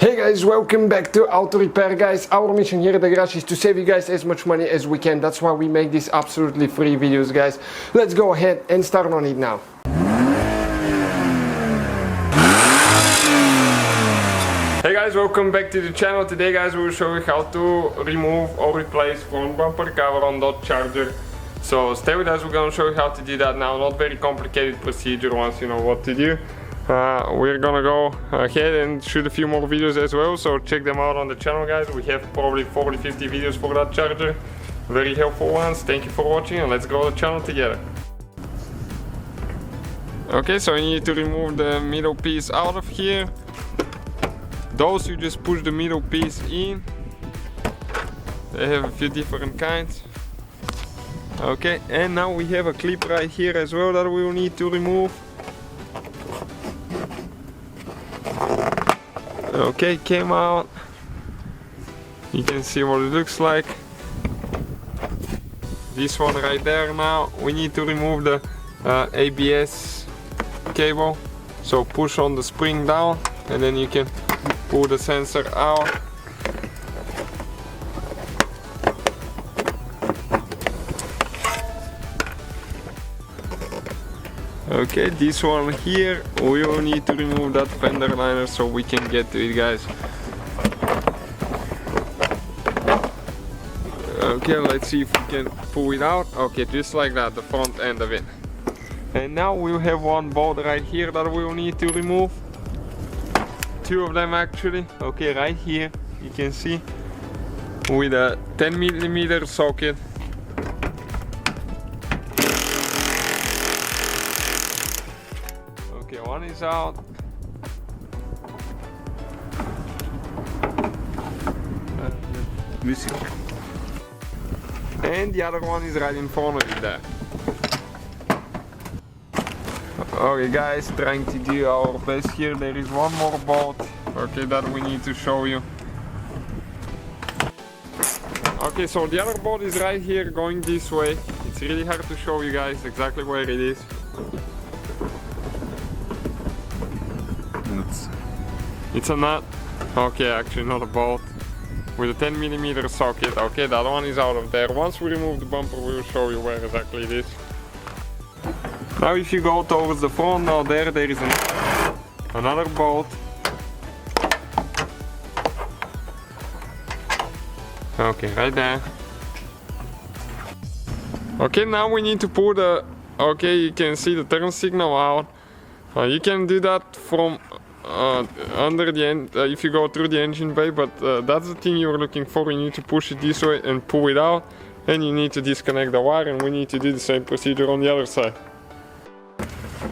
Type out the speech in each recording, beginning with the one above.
Hey guys, welcome back to Auto Repair guys. Our mission here at the garage is to save you guys as much money as we can. That's why we make these absolutely free videos guys. Let's go ahead and start on it now. Hey guys, welcome back to the channel. Today guys we will show you how to remove or replace front bumper cover on that Charger. So stay with us, we're gonna show you how to do that now. Not very complicated procedure once you know what to do. We're gonna go ahead and shoot a few more videos as well, so check them out on the channel guys. We have probably 40-50 videos for that Charger, very helpful ones. Thank you for watching and let's grow the channel together. Okay, so you need to remove the middle piece out of here. Those you just push the middle piece in. They have a few different kinds. Okay, and now we have a clip right here as well that we will need to remove. Okay, came out. You can see what it looks like. This one right there. Now we need to remove the ABS cable. So push on the spring down and then you can pull the sensor out. Okay, this one here, we will need to remove that fender liner so we can get to it guys. Okay, let's see if we can pull it out. Okay, just like that, the front end of it. And now we'll have one bolt right here that we will need to remove. Two of them actually. Okay, right here, you can see, with a 10mm socket. Okay, one is out. And the other one is right in front of you there. Okay guys, trying to do our best here. There is one more bolt, okay, that we need to show you. Okay, so the other bolt is right here going this way. It's really hard to show you guys exactly where it is. It's a nut. Okay, actually not a bolt. With a 10mm socket. Okay, that one is out of there. Once we remove the bumper, we will show you where exactly it is. Now if you go towards the front, now there is another bolt. Okay, right there. Okay, now we need to pull the... Okay, you can see the turn signal out. You can do that from under the end if you go through the engine bay, but that's the thing you're looking for. You need to push it this way and pull it out, and you need to disconnect the wire, and we need to do the same procedure on the other side.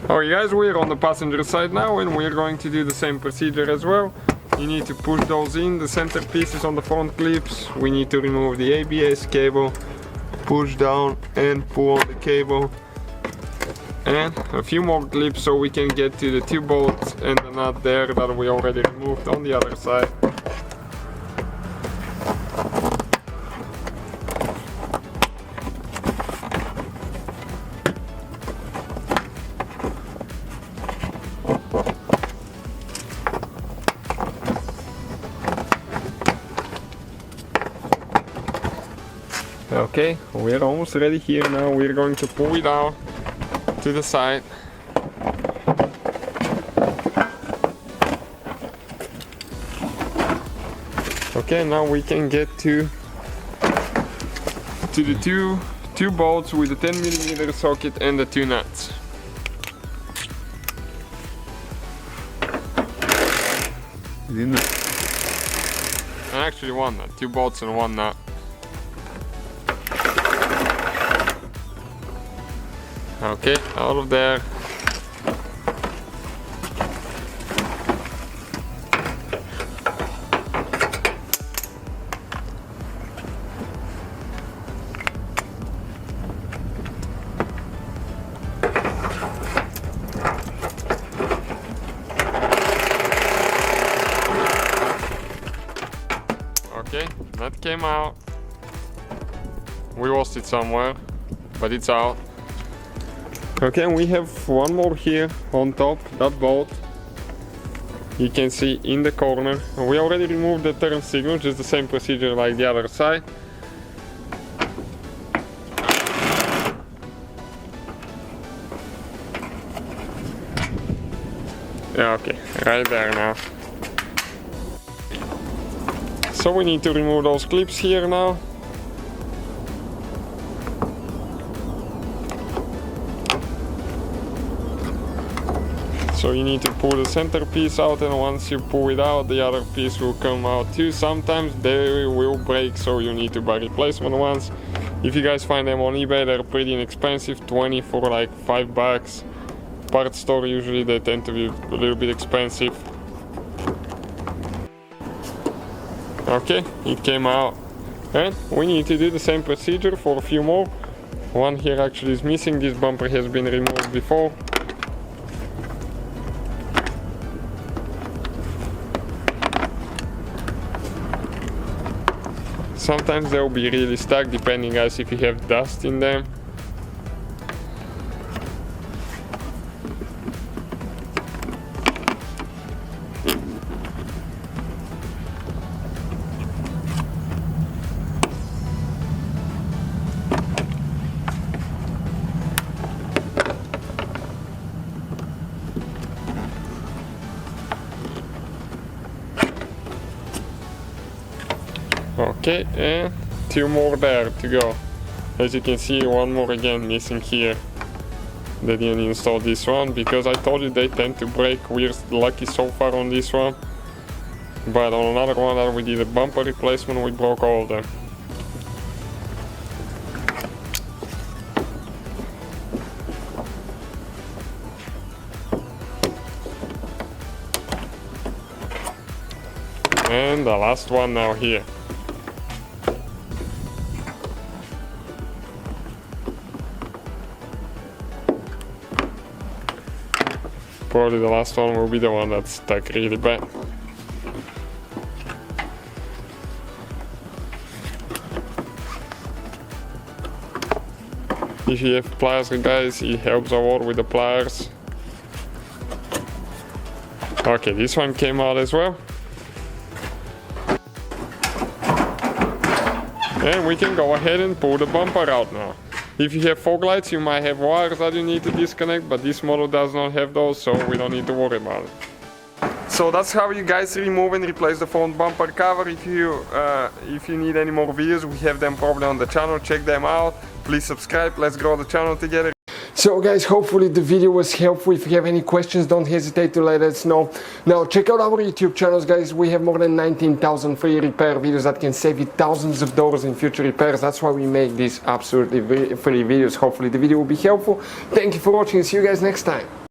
Alright guys, we're on the passenger side now and we're going to do the same procedure as well. You need to push those in, the center pieces on the front clips. We need to remove the ABS cable, push down and pull on the cable. And a few more clips so we can get to the two bolts and the nut there that we already removed on the other side. Okay, we're almost ready here now. We're going to pull it out to the side. Okay, now we can get to the two bolts with the 10mm socket and the two nuts. Actually one nut, two bolts and one nut. Okay, out of there. Okay, that came out. We lost it somewhere, but it's out. Okay, and we have one more here on top, that bolt. you can see in the corner. We already removed the turn signal, just the same procedure like the other side. Yeah, okay, right there now. So we need to remove those clips here now. So you need to pull the center piece out, and once you pull it out, the other piece will come out too. Sometimes they will break, so you need to buy replacement ones. If you guys find them on eBay, they're pretty inexpensive, 20 for like $5. Part store usually they tend to be a little bit expensive. Okay, it came out, and we need to do the same procedure for a few more. One here actually is missing. This bumper has been removed before. Sometimes they'll be really stuck, depending guys if you have dust in them. Okay, and two more there to go. As you can see, one more again missing here. They didn't install this one because I told you they tend to break. We're lucky so far on this one, but on another one that we did a bumper replacement, we broke all of them. And the last one now here. Probably the last one will be the one that's stuck really bad. If you have pliers guys, it helps a lot with the pliers. Okay, this one came out as well. And we can go ahead and pull the bumper out now. If you have fog lights, you might have wires that you need to disconnect, but this model does not have those, so we don't need to worry about it. So that's how you guys remove and replace the front bumper cover. If you need any more videos, we have them probably on the channel. Check them out. Please subscribe. Let's grow the channel together. So guys, hopefully the video was helpful. If you have any questions, don't hesitate to let us know. Now check out our YouTube channels guys. We have more than 19,000 free repair videos that can save you thousands of dollars in future repairs. That's why we make these absolutely free videos. Hopefully the video will be helpful. Thank you for watching. See you guys next time.